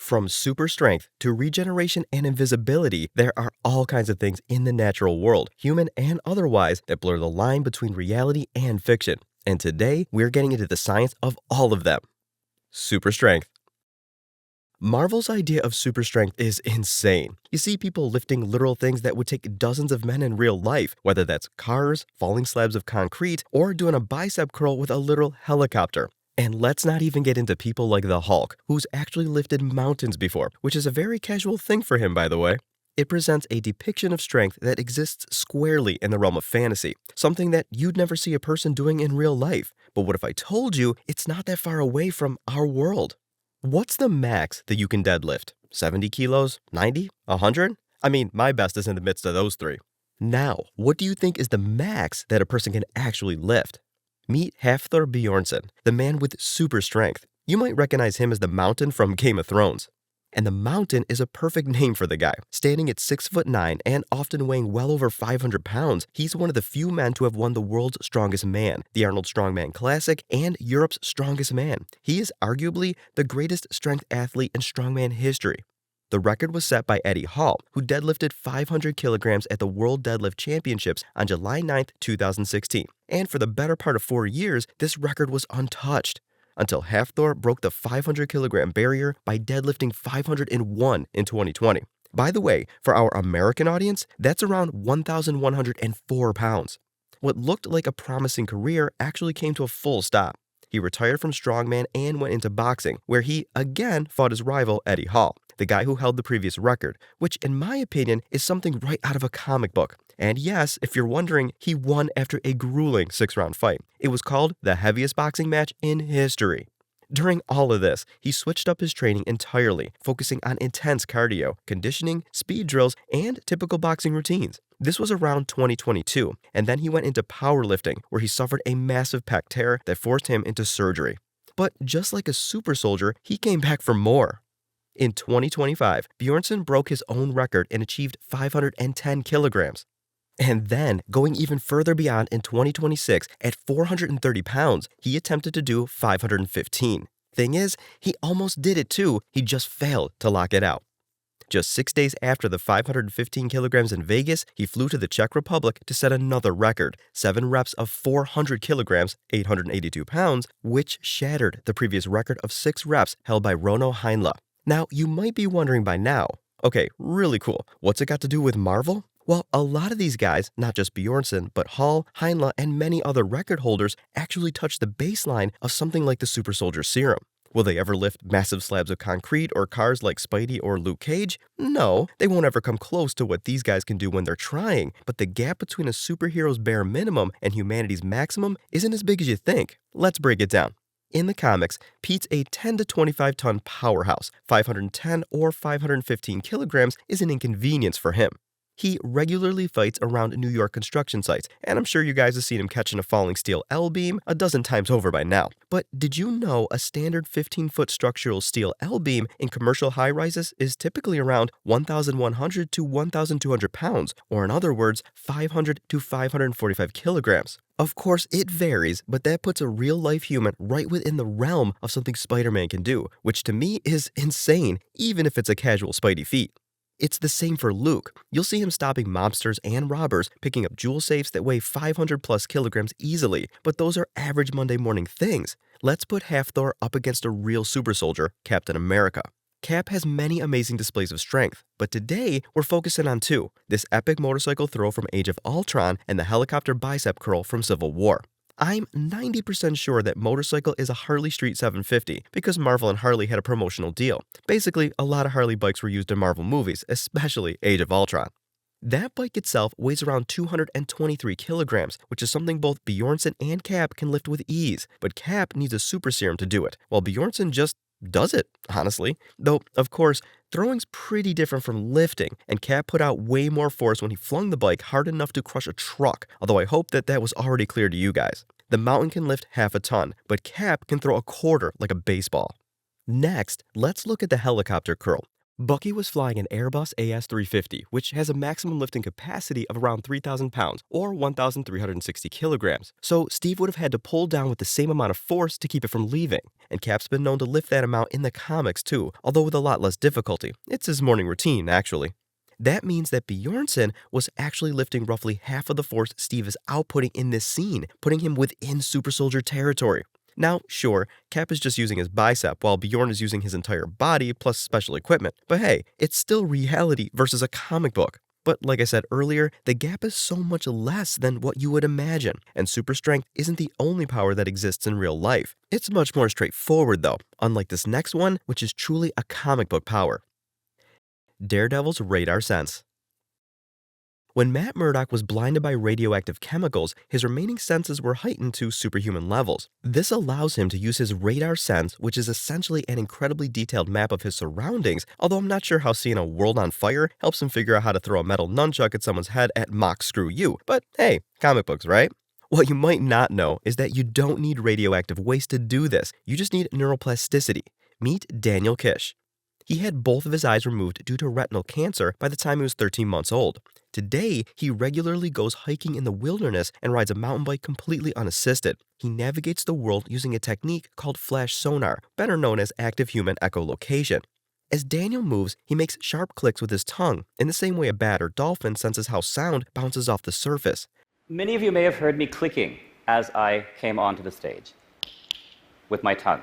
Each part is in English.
From super strength to regeneration and invisibility, there are all kinds of things in the natural world, human and otherwise, that blur the line between reality and fiction. And today, we're getting into the science of all of them. Super strength. Marvel's idea of super strength is insane. You see people lifting literal things that would take dozens of men in real life, whether that's cars, falling slabs of concrete, or doing a bicep curl with a literal helicopter. And let's not even get into people like the Hulk, who's actually lifted mountains before, which is a very casual thing for him, by the way. It presents a depiction of strength that exists squarely in the realm of fantasy, something that you'd never see a person doing in real life. But what if I told you it's not that far away from our world? What's the max that you can deadlift? 70 kilos? 90? 100? I mean, my best is in the midst of those three. Now, what do you think is the max that a person can actually lift? Meet Hafthor Bjornsson, the man with super strength. You might recognize him as the Mountain from Game of Thrones. And the Mountain is a perfect name for the guy. Standing at 6'9" and often weighing well over 500 pounds, he's one of the few men to have won the world's strongest man, the Arnold Strongman Classic, and Europe's strongest man. He is arguably the greatest strength athlete in strongman history. The record was set by Eddie Hall, who deadlifted 500 kilograms at the World Deadlift Championships on July 9, 2016. And for the better part of 4 years, this record was untouched, until Hafthor broke the 500 kilogram barrier by deadlifting 501 in 2020. By the way, for our American audience, that's around 1,104 pounds. What looked like a promising career actually came to a full stop. He retired from strongman and went into boxing, where he again fought his rival Eddie Hall, the guy who held the previous record, which in my opinion is something right out of a comic book. And yes, if you're wondering, he won after a grueling 6-round fight. It was called the heaviest boxing match in history. During all of this, he switched up his training entirely, focusing on intense cardio, conditioning, speed drills, and typical boxing routines. This was around 2022, and then he went into powerlifting, where he suffered a massive pec tear that forced him into surgery. But just like a super soldier, he came back for more. In 2025, Bjornsson broke his own record and achieved 510 kilograms. And then, going even further beyond in 2026, at 430 pounds, he attempted to do 515. Thing is, he almost did it too, he just failed to lock it out. Just 6 days after the 515 kilograms in Vegas, he flew to the Czech Republic to set another record, 7 reps of 400 kilograms, 882 pounds, which shattered the previous record of 6 reps held by Rono Heinle. Now, you might be wondering by now, okay, really cool, what's it got to do with Marvel? Well, a lot of these guys, not just Bjornsson, but Hall, Heinle, and many other record holders actually touch the baseline of something like the super soldier serum. Will they ever lift massive slabs of concrete or cars like Spidey or Luke Cage? No, they won't ever come close to what these guys can do when they're trying, but the gap between a superhero's bare minimum and humanity's maximum isn't as big as you think. Let's break it down. In the comics, Pete's a 10 to 25 ton powerhouse. 510 or 515 kilograms is an inconvenience for him. He regularly fights around New York construction sites, and I'm sure you guys have seen him catching a falling steel L-beam a dozen times over by now. But did you know a standard 15-foot structural steel L-beam in commercial high-rises is typically around 1,100 to 1,200 pounds, or in other words, 500 to 545 kilograms? Of course, it varies, but that puts a real-life human right within the realm of something Spider-Man can do, which to me is insane, even if it's a casual Spidey feat. It's the same for Luke. You'll see him stopping mobsters and robbers, picking up jewel safes that weigh 500 plus kilograms easily, but those are average Monday morning things. Let's put Hafthor up against a real super soldier, Captain America. Cap has many amazing displays of strength, but today we're focusing on 2, this epic motorcycle throw from Age of Ultron and the helicopter bicep curl from Civil War. I'm 90% sure that motorcycle is a Harley Street 750 because Marvel and Harley had a promotional deal. Basically, a lot of Harley bikes were used in Marvel movies, especially Age of Ultron. That bike itself weighs around 223 kilograms, which is something both Bjornsson and Cap can lift with ease, but Cap needs a super serum to do it, while Bjornsson just does it, honestly. Though, of course, throwing's pretty different from lifting, and Cap put out way more force when he flung the bike hard enough to crush a truck, although I hope that was already clear to you guys. The Mountain can lift half a ton, but Cap can throw a quarter like a baseball. Next, let's look at the helicopter curl. Bucky was flying an Airbus AS-350, which has a maximum lifting capacity of around 3,000 pounds or 1,360 kilograms. So Steve would have had to pull down with the same amount of force to keep it from leaving. And Cap's been known to lift that amount in the comics too, although with a lot less difficulty. It's his morning routine, actually. That means that Bjornsson was actually lifting roughly half of the force Steve is outputting in this scene, putting him within super soldier territory. Now, sure, Cap is just using his bicep while Bjorn is using his entire body plus special equipment, but hey, it's still reality versus a comic book. But like I said earlier, the gap is so much less than what you would imagine, and super strength isn't the only power that exists in real life. It's much more straightforward though, unlike this next one, which is truly a comic book power. Daredevil's radar sense. When Matt Murdock was blinded by radioactive chemicals, his remaining senses were heightened to superhuman levels. This allows him to use his radar sense, which is essentially an incredibly detailed map of his surroundings, although I'm not sure how seeing a world on fire helps him figure out how to throw a metal nunchuck at someone's head at Mach screw you, but hey, comic books, right? What you might not know is that you don't need radioactive waste to do this, you just need neuroplasticity. Meet Daniel Kish. He had both of his eyes removed due to retinal cancer by the time he was 13 months old. Today, he regularly goes hiking in the wilderness and rides a mountain bike completely unassisted. He navigates the world using a technique called flash sonar, better known as active human echolocation. As Daniel moves, he makes sharp clicks with his tongue, in the same way a bat or dolphin senses how sound bounces off the surface. Many of you may have heard me clicking as I came onto the stage with my tongue.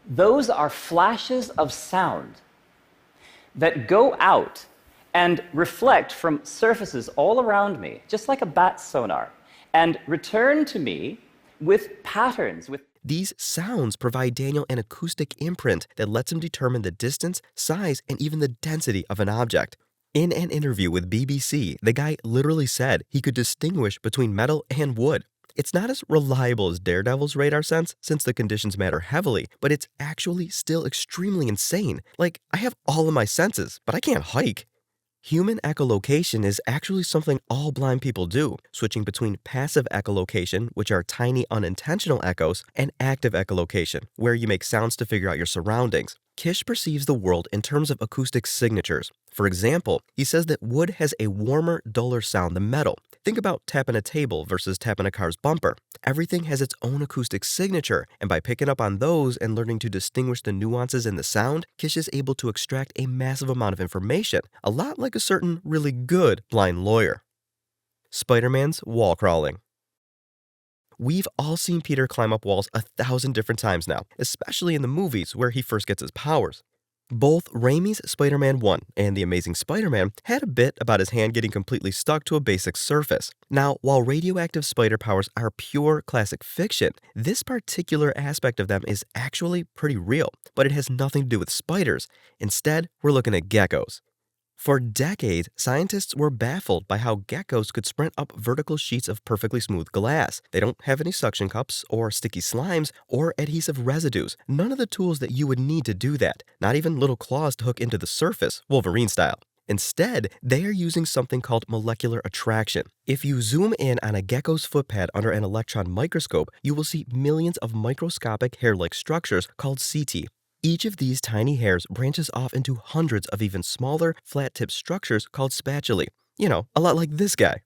Those are flashes of sound that go out and reflect from surfaces all around me, just like a bat sonar, and return to me with patterns. These sounds provide Daniel an acoustic imprint that lets him determine the distance, size, and even the density of an object. In an interview with BBC, the guy literally said he could distinguish between metal and wood. It's not as reliable as Daredevil's radar sense, since the conditions matter heavily, but it's actually still extremely insane. Like, I have all of my senses, but I can't hike. Human echolocation is actually something all blind people do, switching between passive echolocation, which are tiny unintentional echoes, and active echolocation, where you make sounds to figure out your surroundings. Kish perceives the world in terms of acoustic signatures. For example, he says that wood has a warmer, duller sound than metal. Think about tapping a table versus tapping a car's bumper. Everything has its own acoustic signature, and by picking up on those and learning to distinguish the nuances in the sound, Kish is able to extract a massive amount of information, a lot like a certain really good blind lawyer. Spider-Man's wall crawling. We've all seen Peter climb up walls 1,000 different times now, especially in the movies where he first gets his powers. Both Raimi's Spider-Man 1 and The Amazing Spider-Man had a bit about his hand getting completely stuck to a basic surface. Now, while radioactive spider powers are pure classic fiction, this particular aspect of them is actually pretty real, but it has nothing to do with spiders. Instead, we're looking at geckos. For decades, scientists were baffled by how geckos could sprint up vertical sheets of perfectly smooth glass. They don't have any suction cups, or sticky slimes, or adhesive residues. None of the tools that you would need to do that. Not even little claws to hook into the surface, Wolverine style. Instead, they are using something called molecular attraction. If you zoom in on a gecko's footpad under an electron microscope, you will see millions of microscopic hair-like structures called setae. Each of these tiny hairs branches off into hundreds of even smaller, flat-tipped structures called spatulae. You know, a lot like this guy.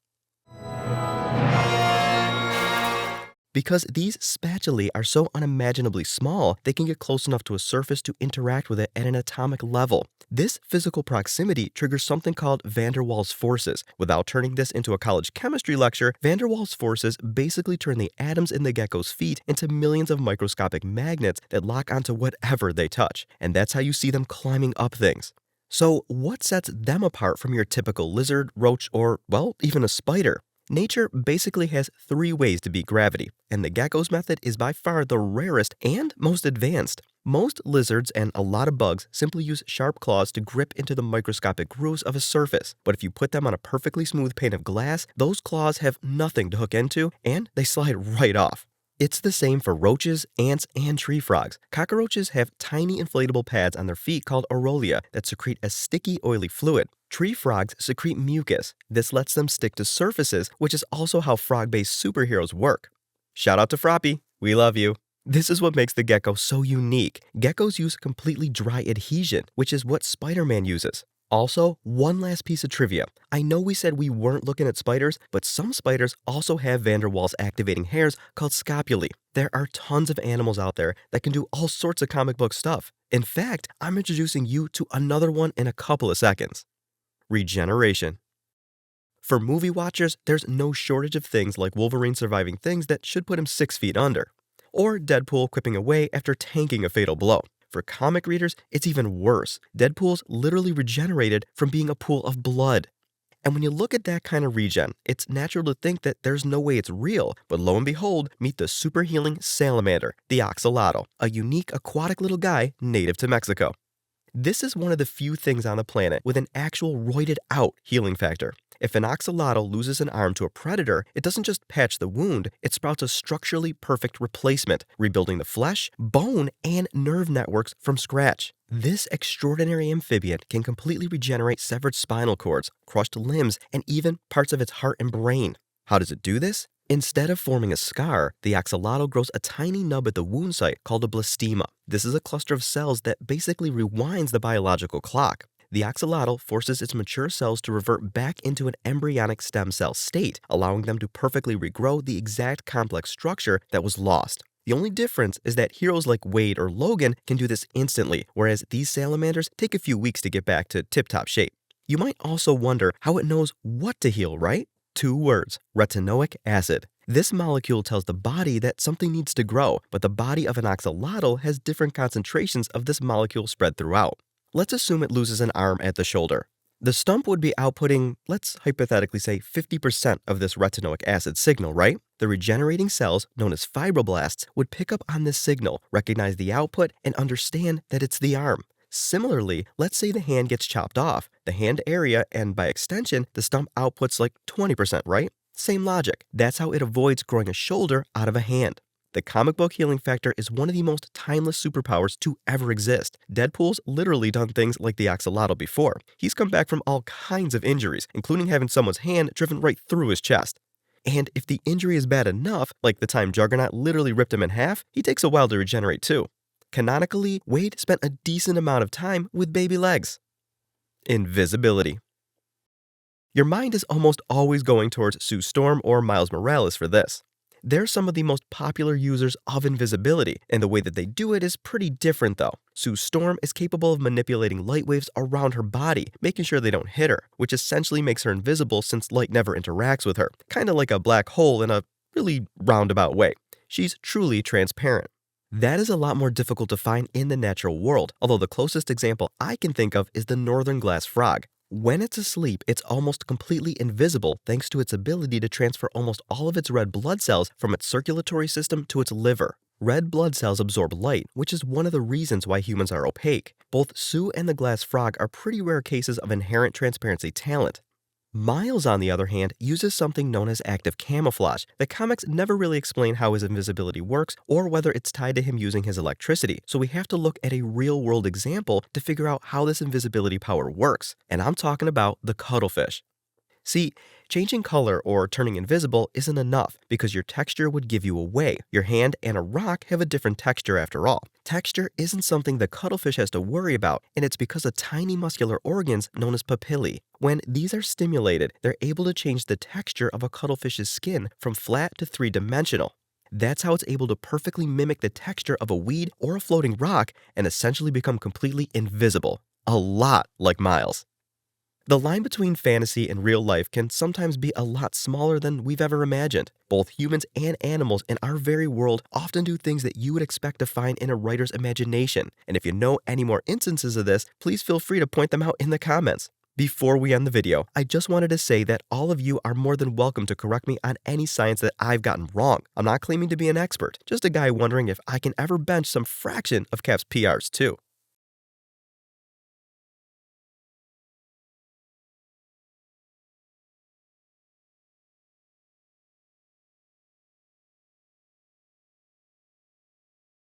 Because these spatulae are so unimaginably small, they can get close enough to a surface to interact with it at an atomic level. This physical proximity triggers something called van der Waals forces. Without turning this into a college chemistry lecture, van der Waals forces basically turn the atoms in the gecko's feet into millions of microscopic magnets that lock onto whatever they touch. And that's how you see them climbing up things. So what sets them apart from your typical lizard, roach, or, well, even a spider? Nature basically has 3 ways to beat gravity, and the gecko's method is by far the rarest and most advanced. Most lizards and a lot of bugs simply use sharp claws to grip into the microscopic grooves of a surface, but if you put them on a perfectly smooth pane of glass, those claws have nothing to hook into, and they slide right off. It's the same for roaches, ants, and tree frogs. Cockroaches have tiny inflatable pads on their feet called aureolia that secrete a sticky, oily fluid. Tree frogs secrete mucus. This lets them stick to surfaces, which is also how frog-based superheroes work. Shout out to Froppy, we love you. This is what makes the gecko so unique. Geckos use completely dry adhesion, which is what Spider-Man uses. Also, one last piece of trivia. I know we said we weren't looking at spiders, but some spiders also have van der Waals activating hairs called scopulae. There are tons of animals out there that can do all sorts of comic book stuff. In fact, I'm introducing you to another one in a couple of seconds. Regeneration. For movie watchers, there's no shortage of things like Wolverine surviving things that should put him 6 feet under, or Deadpool quipping away after tanking a fatal blow. For comic readers, it's even worse. Deadpool's literally regenerated from being a pool of blood. And when you look at that kind of regen, it's natural to think that there's no way it's real, but lo and behold, meet the super healing salamander, the axolotl, a unique aquatic little guy native to Mexico. This is one of the few things on the planet with an actual roided out healing factor. If an axolotl loses an arm to a predator, it doesn't just patch the wound, it sprouts a structurally perfect replacement, rebuilding the flesh, bone, and nerve networks from scratch. This extraordinary amphibian can completely regenerate severed spinal cords, crushed limbs, and even parts of its heart and brain. How does it do this? Instead of forming a scar, the axolotl grows a tiny nub at the wound site called a blastema. This is a cluster of cells that basically rewinds the biological clock. The axolotl forces its mature cells to revert back into an embryonic stem cell state, allowing them to perfectly regrow the exact complex structure that was lost. The only difference is that heroes like Wade or Logan can do this instantly, whereas these salamanders take a few weeks to get back to tip-top shape. You might also wonder how it knows what to heal, right? 2 words, retinoic acid. This molecule tells the body that something needs to grow, but the body of an axolotl has different concentrations of this molecule spread throughout. Let's assume it loses an arm at the shoulder. The stump would be outputting, let's hypothetically say 50% of this retinoic acid signal, right? The regenerating cells, known as fibroblasts, would pick up on this signal, recognize the output, and understand that it's the arm. Similarly, let's say the hand gets chopped off. The hand area, and by extension, the stump outputs like 20%, right? Same logic. That's how it avoids growing a shoulder out of a hand. The comic book healing factor is one of the most timeless superpowers to ever exist. Deadpool's literally done things like the axolotl before. He's come back from all kinds of injuries, including having someone's hand driven right through his chest. And if the injury is bad enough, like the time Juggernaut literally ripped him in half, he takes a while to regenerate too. Canonically, Wade spent a decent amount of time with baby legs. Invisibility. Your mind is almost always going towards Sue Storm or Miles Morales for this. They're some of the most popular users of invisibility, and the way that they do it is pretty different though. Sue Storm is capable of manipulating light waves around her body, making sure they don't hit her, which essentially makes her invisible since light never interacts with her, kind of like a black hole in a really roundabout way. She's truly transparent. That is a lot more difficult to find in the natural world, although the closest example I can think of is the northern glass frog. When it's asleep, it's almost completely invisible thanks to its ability to transfer almost all of its red blood cells from its circulatory system to its liver. Red blood cells absorb light, which is one of the reasons why humans are opaque. Both Sue and the glass frog are pretty rare cases of inherent transparency talent. Miles, on the other hand, uses something known as active camouflage. The comics never really explain how his invisibility works or whether it's tied to him using his electricity, so we have to look at a real-world example to figure out how this invisibility power works, and I'm talking about the cuttlefish. See, changing color or turning invisible isn't enough because your texture would give you away. Your hand and a rock have a different texture after all. Texture isn't something the cuttlefish has to worry about, and it's because of tiny muscular organs known as papillae. When these are stimulated, they're able to change the texture of a cuttlefish's skin from flat to 3-dimensional. That's how it's able to perfectly mimic the texture of a weed or a floating rock and essentially become completely invisible. A lot like Miles. The line between fantasy and real life can sometimes be a lot smaller than we've ever imagined. Both humans and animals in our very world often do things that you would expect to find in a writer's imagination. And if you know any more instances of this, please feel free to point them out in the comments. Before we end the video, I just wanted to say that all of you are more than welcome to correct me on any science that I've gotten wrong. I'm not claiming to be an expert, just a guy wondering if I can ever bench some fraction of Cap's PRs too.